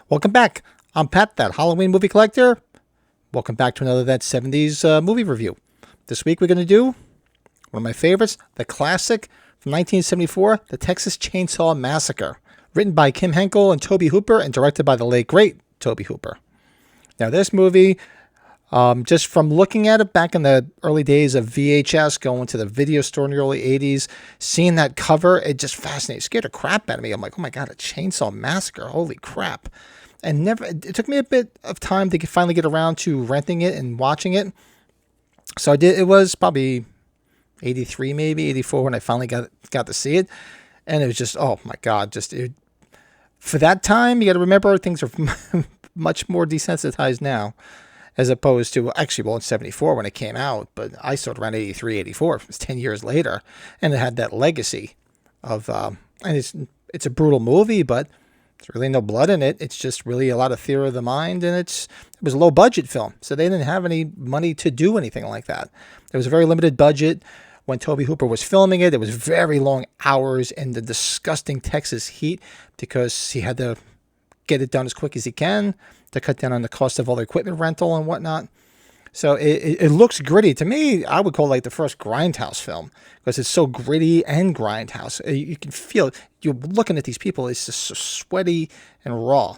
Welcome back. I'm Pat, that Halloween movie collector. Welcome back to another That 70's movie review. This week we're going to do one of my favorites, the classic from 1974, The Texas Chainsaw Massacre. Written by Kim Henkel and Tobe Hooper and directed by the late, great Tobe Hooper. Now this movie, just from looking at it back in the early days of VHS, going to the video store in the early 80s, seeing that cover, it just fascinated, scared the crap out of me. I'm like, oh my God, a Chainsaw Massacre, holy crap. And it took me a bit of time to finally get around to renting it and watching it. So I did. It was probably 83, maybe 84 when I finally got to see it. And it was just, oh my God, for that time, you got to remember things are much more desensitized now as opposed to, actually, well, in 74 when it came out, but I saw it around 83, 84. It was 10 years later. And it had that legacy of, and it's a brutal movie, but there's really no blood in it. It's just really a lot of theater of the mind, and it was a low-budget film, so they didn't have any money to do anything like that. There was a very limited budget. When Tobe Hooper was filming it, it was very long hours in the disgusting Texas heat because he had to get it done as quick as he can to cut down on the cost of all the equipment rental and whatnot. So it looks gritty. To me, I would call it like the first Grindhouse film because it's so gritty and Grindhouse. You can feel it. You're looking at these people. It's just so sweaty and raw.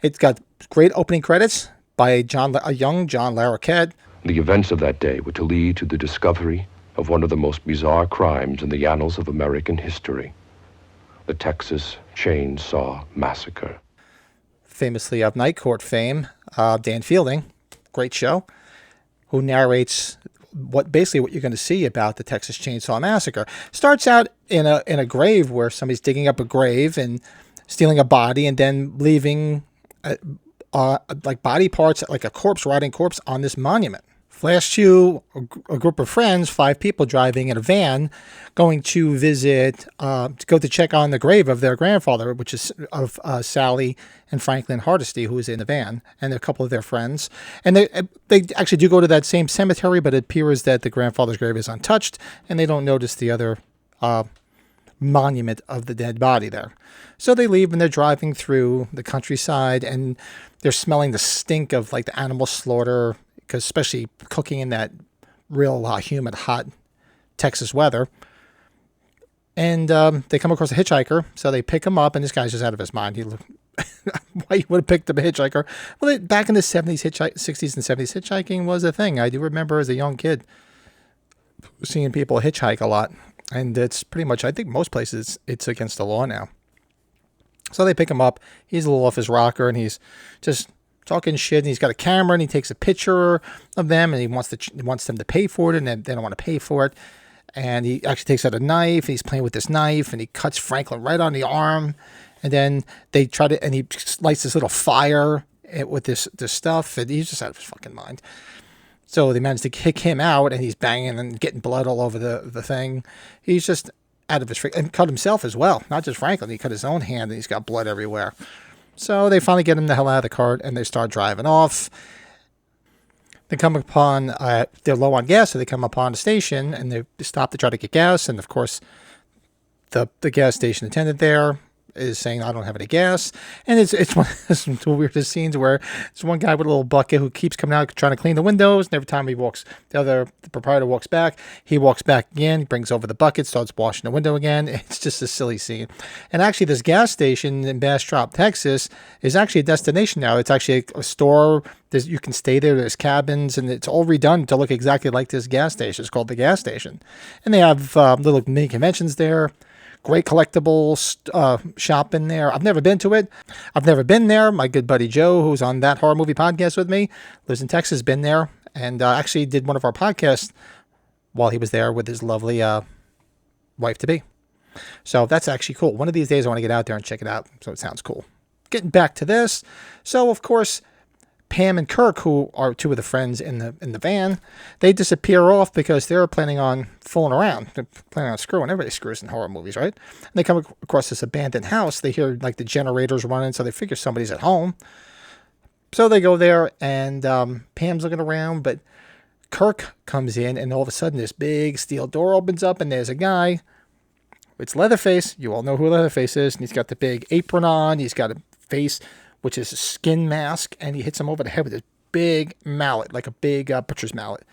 It's got great opening credits by a young John Larroquette. The events of that day were to lead to the discovery of one of the most bizarre crimes in the annals of American history, the Texas Chainsaw Massacre. Famously of Night Court fame, Dan Fielding, great show, who narrates what you're going to see about the Texas Chainsaw Massacre. Starts out in a grave where somebody's digging up a grave and stealing a body and then leaving like body parts, like a rotting corpse on this monument. Flash to a group of friends, 5 people driving in a van, going to visit, to go to check on the grave of their grandfather, which is of Sally and Franklin Hardesty, who is in the van, and a couple of their friends. And they actually do go to that same cemetery, but it appears that the grandfather's grave is untouched, and they don't notice the other monument of the dead body there. So they leave, and they're driving through the countryside, and they're smelling the stink of like the animal slaughter, because especially cooking in that real humid, hot Texas weather. And they come across a hitchhiker, so they pick him up, and this guy's just out of his mind. Why you would have picked up a hitchhiker? Well, back in the 70s, 60s and 70s, hitchhiking was a thing. I do remember as a young kid seeing people hitchhike a lot. And it's pretty much, I think most places, it's against the law now. So they pick him up. He's a little off his rocker, and he's just talking shit, and he's got a camera, and he takes a picture of them, and he wants them to pay for it, and they don't want to pay for it. And he actually takes out a knife, and he's playing with this knife, and he cuts Franklin right on the arm. And then he lights this little fire with this stuff, and he's just out of his fucking mind. So they managed to kick him out, and he's banging and getting blood all over the thing. He's just out of his and cut himself as well, not just Franklin. He cut his own hand, and he's got blood everywhere. So they finally get him the hell out of the cart, and they start driving off. They come upon, they're low on gas, so they come upon a station, and they stop to try to get gas. And of course, the gas station attendant there is saying, I don't have any gas. And it's one of the weirdest scenes where there's one guy with a little bucket who keeps coming out trying to clean the windows, and every time the proprietor walks back, he walks back again, brings over the bucket, starts washing the window again. It's just a silly scene. And actually, this gas station in Bastrop, Texas, is actually a destination now. It's actually a store. You can stay there. There's cabins, and it's all redone to look exactly like this gas station. It's called the gas station. And they have little mini conventions there. Great collectible shop in there. I've never been to it. I've never been there. My good buddy Joe, who's on That Horror Movie Podcast with me, lives in Texas, been there, and actually did one of our podcasts while he was there with his lovely wife-to-be. So that's actually cool. One of these days I want to get out there and check it out, so it sounds cool. Getting back to this. So, of course, Pam and Kirk, who are 2 of the friends in the van, they disappear off because they're planning on fooling around. They're planning on screwing. Everybody screws in horror movies, right? And they come across this abandoned house. They hear like the generators running, so they figure somebody's at home. So they go there, and Pam's looking around, but Kirk comes in, and all of a sudden this big steel door opens up, and there's a guy. It's Leatherface. You all know who Leatherface is. And he's got the big apron on. He's got a face which is a skin mask, and he hits him over the head with a big mallet, like a big butcher's mallet.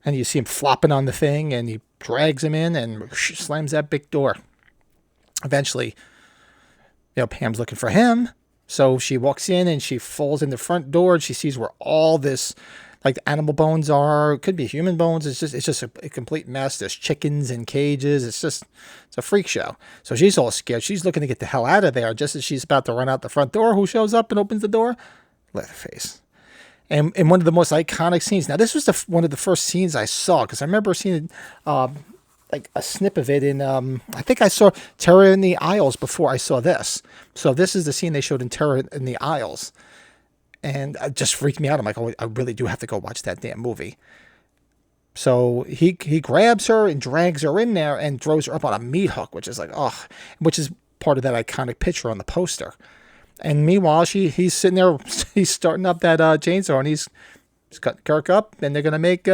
And you see him flopping on the thing, and he drags him in and slams that big door. Eventually, Pam's looking for him. So she walks in and she falls in the front door and she sees where all this, like the animal bones are. It could be human bones. It's just a complete mess. There's chickens in cages. It's a freak show. So she's all scared. She's looking to get the hell out of there. Just as she's about to run out the front door, who shows up and opens the door? Leatherface. And in one of the most iconic scenes. Now, this was one of the first scenes I saw, because I remember seeing like a snip of it in, I think I saw Terror in the Isles before I saw this. So this is the scene they showed in Terror in the Isles. And it just freaked me out. I'm like, oh, I really do have to go watch that damn movie. So he grabs her and drags her in there and throws her up on a meat hook, which is like, oh, which is part of that iconic picture on the poster. And meanwhile, he's sitting there, he's starting up that chainsaw, and he's cutting Kirk up, and they're going to make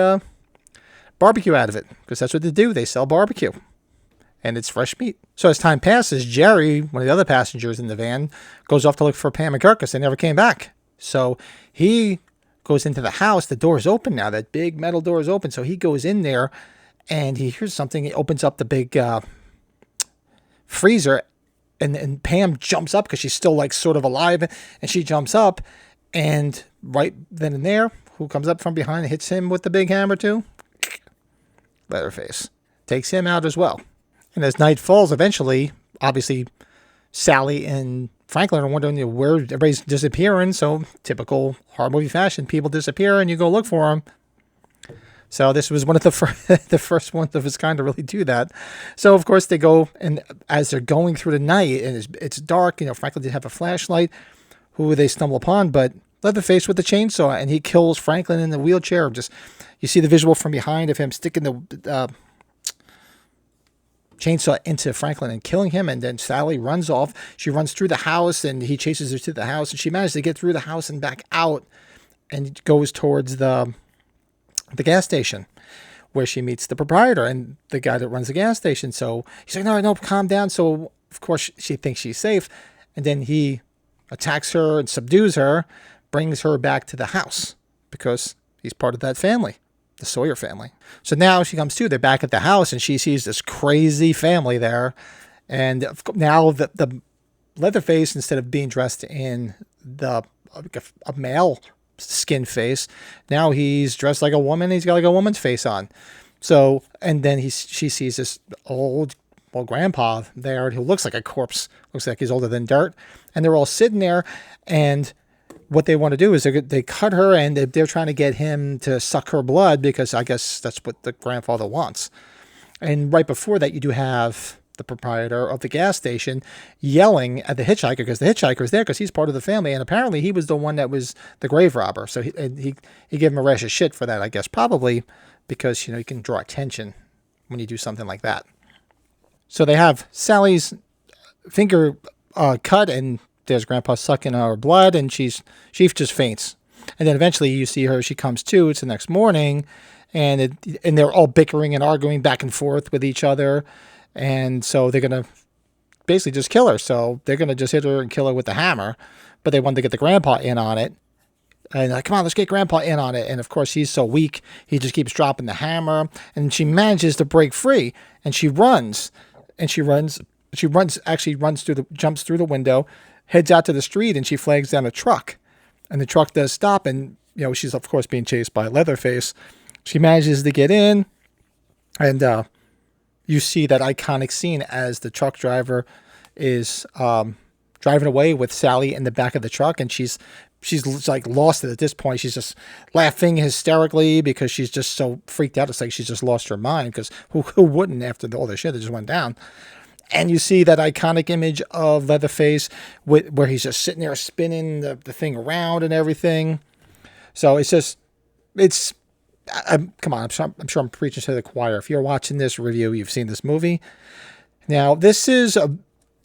barbecue out of it, because that's what they do. They sell barbecue, and it's fresh meat. So as time passes, Jerry, one of the other passengers in the van, goes off to look for Pam and Kirk, because they never came back. So he goes into the house. The door is open now. That big metal door is open. So he goes in there, and he hears something. He opens up the big freezer, and Pam jumps up because she's still like sort of alive, and she jumps up, and right then and there, who comes up from behind and hits him with the big hammer too? Leatherface. Takes him out as well. And as night falls, eventually, obviously, Sally and Franklin are wondering where everybody's disappearing. So typical horror movie fashion, people disappear and you go look for them. So this was one of the first ones of its kind to really do that. So of course they go, and as they're going through the night and it's dark, Franklin did have a flashlight. Who they stumble upon? But Leatherface with the chainsaw, and he kills Franklin in the wheelchair. You see the visual from behind of him sticking the chainsaw into Franklin and killing him, and then Sally runs off. She runs through the house, and he chases her to the house, and she manages to get through the house and back out, and goes towards the gas station, where she meets the proprietor and the guy that runs the gas station. So he's like, no, calm down. So of course she thinks she's safe, and then he attacks her and subdues her, brings her back to the house because he's part of that family, the Sawyer family. So now she comes to, they're back at the house, and she sees this crazy family there. And now the Leatherface, instead of being dressed in a male skin face, now he's dressed like a woman. He's got like a woman's face on. So, and then she sees this old grandpa there who looks like a corpse, looks like he's older than dirt, and they're all sitting there, and what they want to do is they cut her, and they're trying to get him to suck her blood, because I guess that's what the grandfather wants. And right before that, you do have the proprietor of the gas station yelling at the hitchhiker, because the hitchhiker is there because he's part of the family, and apparently he was the one that was the grave robber. So he gave him a rash of shit for that, I guess, probably because you can draw attention when you do something like that. So they have Sally's finger cut, and there's Grandpa sucking her blood, and she just faints. And then eventually you see her, she comes to. It's the next morning, and they're all bickering and arguing back and forth with each other. And so they're going to basically just kill her. So they're going to just hit her and kill her with the hammer. But they wanted to get the grandpa in on it. And like, come on, let's get Grandpa in on it. And of course, he's so weak, he just keeps dropping the hammer. And she manages to break free, and she runs. And jumps through the window, heads out to the street, and she flags down a truck. And the truck does stop, and she's of course being chased by Leatherface. She manages to get in, and you see that iconic scene as the truck driver is driving away with Sally in the back of the truck, and she's like lost it at this point. She's just laughing hysterically because she's just so freaked out. It's like she's just lost her mind, because who wouldn't after all the shit that just went down? And you see that iconic image of Leatherface where he's just sitting there spinning the thing around and everything. So come on, I'm sure I'm preaching to the choir. If you're watching this review, you've seen this movie. Now, this is,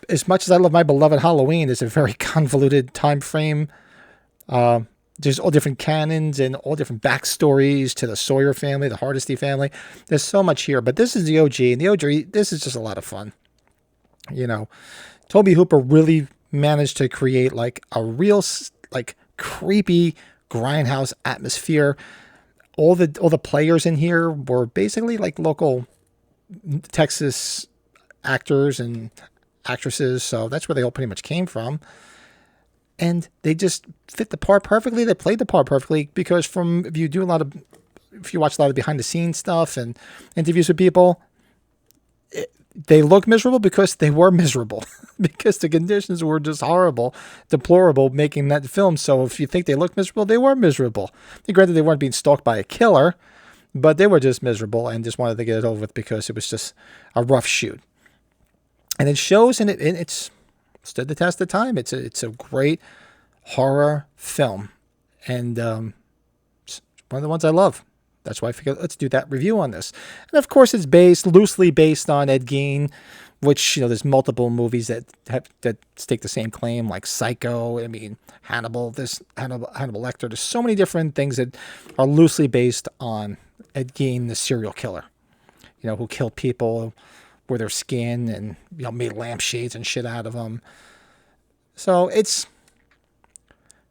as much as I love my beloved Halloween, it's a very convoluted time frame. There's all different canons and all different backstories to the Sawyer family, the Hardesty family. There's so much here, but this is the OG, and the OG, this is just a lot of fun. Tobe Hooper really managed to create like a real like creepy grindhouse atmosphere. All the players in here were basically like local Texas actors and actresses, so that's where they all pretty much came from. And they just fit the part perfectly. They played the part perfectly because if you watch a lot of behind the scenes stuff and interviews with people, they look miserable because they were miserable because the conditions were just horrible, deplorable making that film. So if you think they look miserable, they were miserable. Granted, they weren't being stalked by a killer, but they were just miserable and just wanted to get it over with because it was just a rough shoot. And it shows, and it's stood the test of time. It's a great horror film, and it's one of the ones I love. That's why I figured let's do that review on this. And of course, it's loosely based on Ed Gein, which there's multiple movies that stake the same claim, like Psycho. I mean, Hannibal Lecter. There's so many different things that are loosely based on Ed Gein, the serial killer. Who killed people with their skin and made lampshades and shit out of them. So it's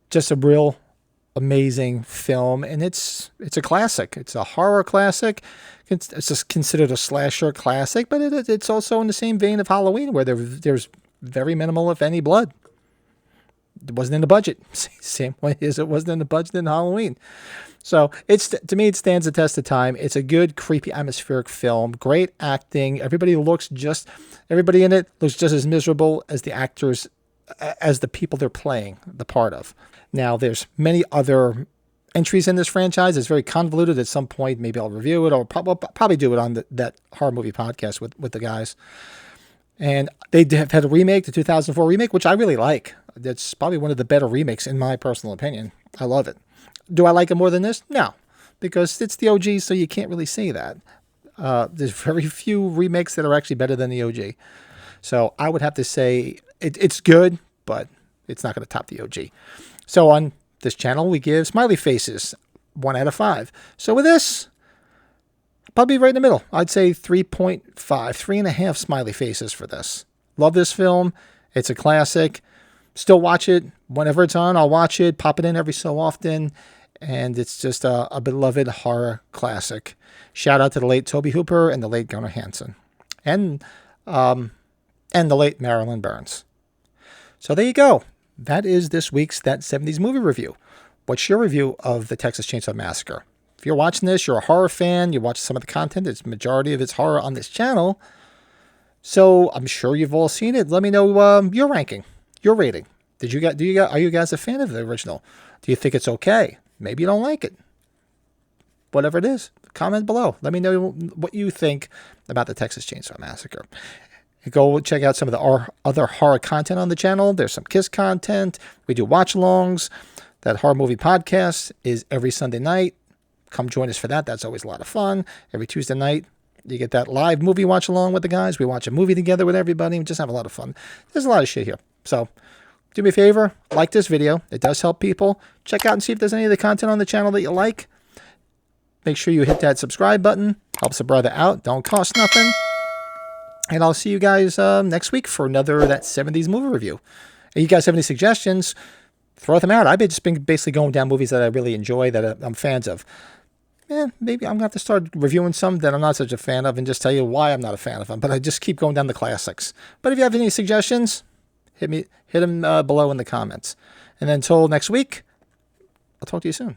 just a real amazing film, and it's a classic. It's a horror classic. It's just considered a slasher classic, but it's also in the same vein of Halloween, where there's very minimal, if any, blood. It wasn't in the budget, same way as it wasn't in the budget in Halloween. So to me, it stands the test of time. It's a good, creepy, atmospheric film. Great acting. Everybody in it looks just as miserable as the actors, as the people they're playing the part of. Now, there's many other entries in this franchise. It's very convoluted. At some point, maybe I'll review it, or probably do it on that horror movie podcast with the guys. And they have had a remake, the 2004 remake, which I really like. That's probably one of the better remakes, in my personal opinion. I love it. Do I like it more than this? No, because it's the OG, so you can't really say that. There's very few remakes that are actually better than the OG. So I would have to say it's good, but it's not going to top the OG. So on this channel, we give smiley faces 1 out of 5. So with this, probably right in the middle. I'd say 3.5, 3.5 smiley faces for this. Love this film. It's a classic. Still watch it whenever it's on. I'll watch it, pop it in every so often. And it's just a beloved horror classic. Shout out to the late Tobe Hooper and the late Gunnar Hansen. And the late Marilyn Burns. So there you go. That is this week's That 70's Movie Review. What's your review of the Texas Chainsaw Massacre? If you're watching this, you're a horror fan, you watch some of the content, it's majority of it's horror on this channel. So I'm sure you've all seen it. Let me know your ranking, your rating. Are you guys a fan of the original? Do you think it's okay? Maybe you don't like it. Whatever it is, comment below. Let me know what you think about the Texas Chainsaw Massacre. Go check out some of the other horror content on the channel. There's some Kiss content. We do watch-alongs. That horror movie podcast is every Sunday night. Come join us for that. That's always a lot of fun. Every Tuesday night, you get that live movie watch-along with the guys. We watch a movie together with everybody. We just have a lot of fun. There's a lot of shit here. So do me a favor. Like this video. It does help people. Check out and see if there's any of the content on the channel that you like. Make sure you hit that subscribe button. Helps a brother out. Don't cost nothing. And I'll see you guys next week for another That 70's Movie Review. If you guys have any suggestions, throw them out. I've just been basically going down movies that I really enjoy, that I'm fans of. Maybe I'm going to have to start reviewing some that I'm not such a fan of and just tell you why I'm not a fan of them. But I just keep going down the classics. But if you have any suggestions, hit them below in the comments. And then until next week, I'll talk to you soon.